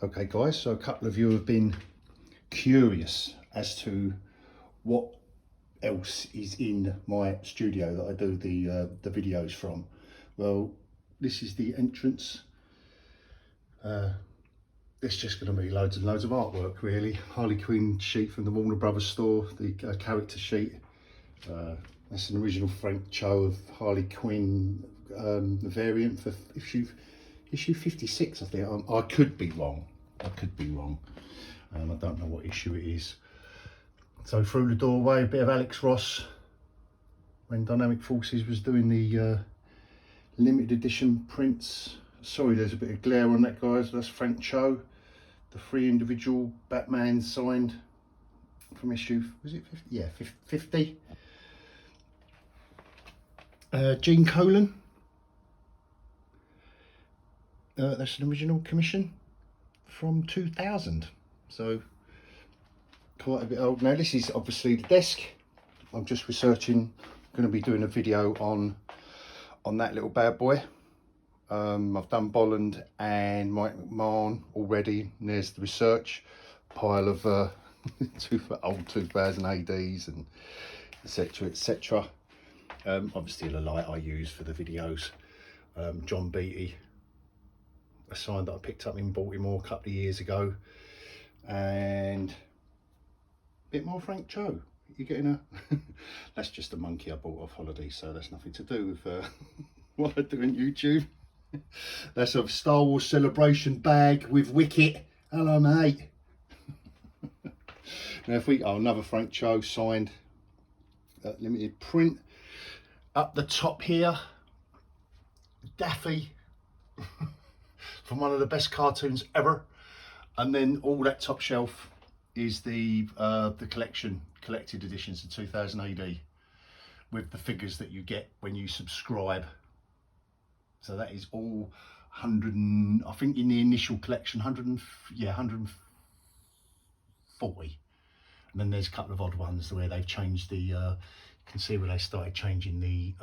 Okay guys, so a couple of you have been curious as to what else is in my studio that I do the videos from. Well, this is the entrance. It's just going to be loads and loads of artwork really. Harley Quinn sheet from the Warner Brothers store, the character sheet. That's an original Frank Cho of Harley Quinn, the variant for issue 56 I think. I could be wrong. I don't know what issue it is. So through the doorway, a bit of Alex Ross when Dynamic Forces was doing the limited edition prints. Sorry, there's a bit of glare on that, guys. That's Frank Cho. The 3 individual Batman signed from issue, was it 50? Yeah, 50. Gene Colan. That's an original commission from 2000. So quite a bit old. Now this is obviously the desk. I'm just researching, going to be doing a video on that little bad boy. I've done Bolland and Mike McMahon already, and there's the research pile of old 2000 ADs and etc. Obviously the light I use for the videos. John Beattie, a sign that I picked up in Baltimore a couple of years ago, and a bit more Frank Cho. You're getting a that's just a monkey I bought off holiday, so that's nothing to do with what I do on YouTube. That's a Star Wars Celebration bag with Wicket. Hello mate. Now if we another Frank Cho signed limited print. Up the top here, Daffy from one of the best cartoons ever, and then all that top shelf is the collected editions of 2000 AD with the figures that you get when you subscribe. So that is all 100 and, I think in the initial collection 140, and then there's a couple of odd ones where they've changed the you can see where they started changing the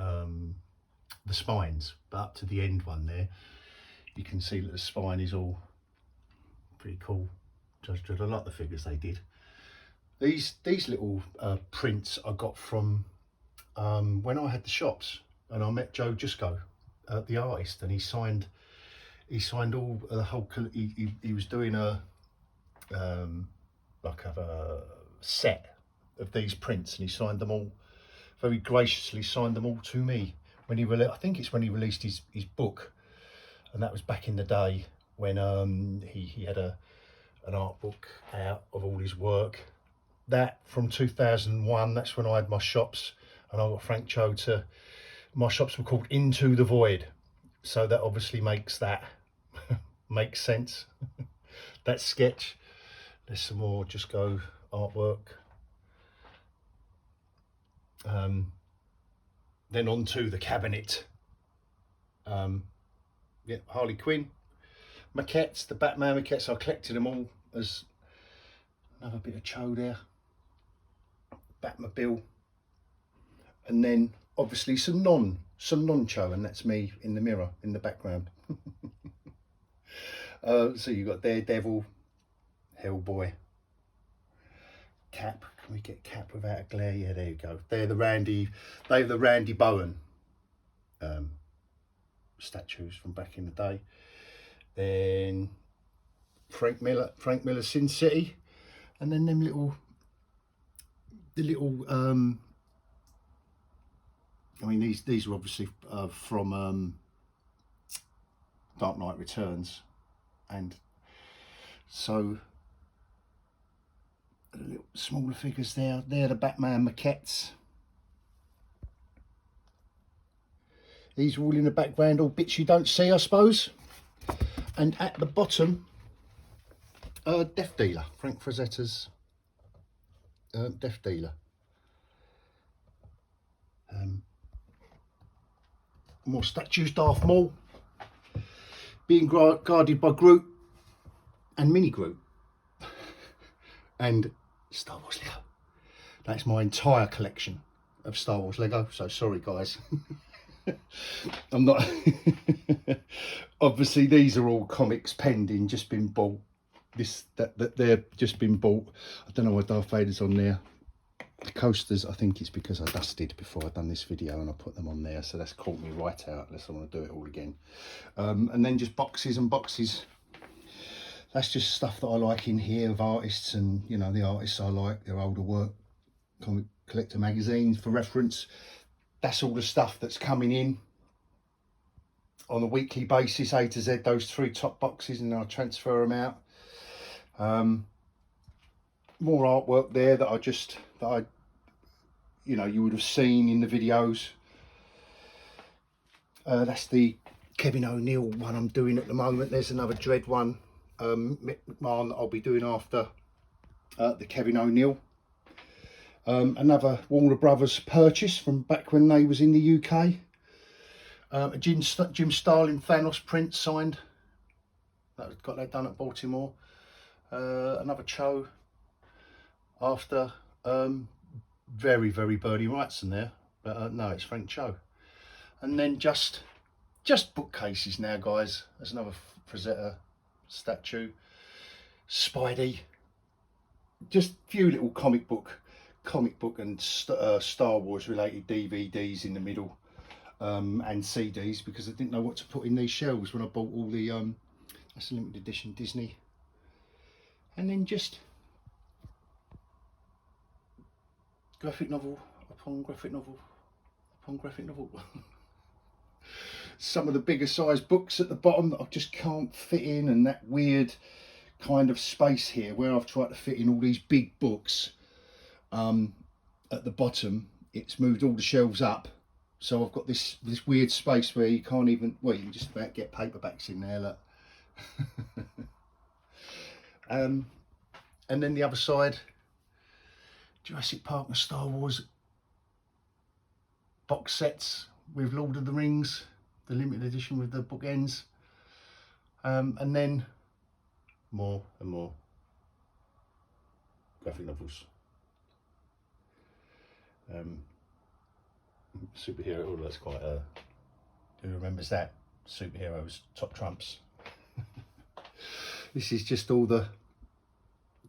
spines, but up to the end one there you can see that the spine is all pretty cool. Just I like the figures they did. These little prints I got from when I had the shops, and I met Joe Jusko, the artist, and he signed all the whole. He was doing a like a set of these prints, and he signed them all, very graciously signed them all to me when he I think it's when he released his book, and that was back in the day when he had an art book out of all his work. That from 2001, that's when I had my shops, and I got Frank Cho to, my shops were called Into the Void, so that obviously makes that makes sense. That sketch. There's some more Just Go artwork. Then on to the cabinet. Yeah, Harley Quinn maquettes, the Batman maquettes. I collected them all as another bit of Cho there. Batmobile, and then obviously some non-Cho, and that's me in the mirror in the background. So you've got Daredevil, Hellboy, Cap. Can we get Cap without a glare? Yeah, there you go. They're the Randy Bowen statues from back in the day. Then Frank Miller Sin City, and then them the little I mean these are obviously from Dark Knight Returns, and so the little smaller figures there. They're the Batman maquettes. These are all in the background, all bits you don't see, I suppose. And at the bottom, Death Dealer, Frank Frazetta's Death Dealer. More statues, Darth Maul being guarded by Groot and Mini Groot, and Star Wars Lego. That's my entire collection of Star Wars Lego, so sorry guys. I'm not obviously these are all comics penned in, just been bought that they're just been bought. I don't know why Darth Vader's on there. The coasters, I think it's because I dusted before I've done this video and I put them on there, so that's caught me right out unless I want to do it all again. And then just boxes and boxes. That's just stuff that I like in here of artists, and you know, the artists I like, their older work, comic collector magazines for reference. That's all the stuff that's coming in on a weekly basis, A to Z, those 3 top boxes, and I'll transfer them out. More artwork there that I you know, you would have seen in the videos. That's the Kevin O'Neill one I'm doing at the moment. There's another Dread one, Mick McMahon, that I'll be doing after the Kevin O'Neill. Another Warner Brothers purchase from back when they was in the UK. A Jim Starlin Thanos print signed. Got that done at Baltimore. Another Cho after very Bernie Wrightson there, but no, it's Frank Cho. And then just bookcases now, guys. There's another Frazetta statue, Spidey, just few little comic book and Star Wars related DVDs in the middle, and CDs, because I didn't know what to put in these shelves when I bought all the that's a limited edition Disney. And then just graphic novel upon graphic novel upon graphic novel. Some of the bigger size books at the bottom that I just can't fit in, and that weird kind of space here where I've tried to fit in all these big books at the bottom. It's moved all the shelves up, so I've got this weird space where you can't even, well, you can just about get paperbacks in there, look. And then the other side, Jurassic Park and Star Wars box sets with Lord of the Rings, the limited edition with the bookends, and then more and more graphic novels. Superhero, oh, that's quite a, who remembers that? Superheroes, top trumps. This is just all the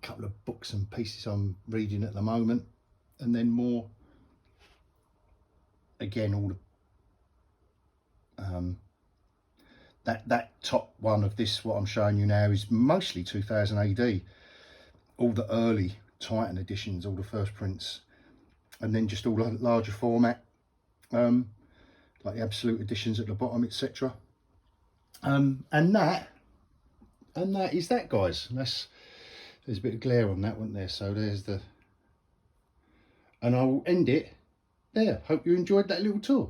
couple of books and pieces I'm reading at the moment, and then more, again, all the that top one of this, what I'm showing you now, is mostly 2000 AD, all the early Titan editions, all the first prints, and then just all the larger format, like the absolute editions at the bottom, etc. And that is that, guys. There's a bit of glare on that, wasn't there? So there's the, and I'll end it there. Hope you enjoyed that little tour.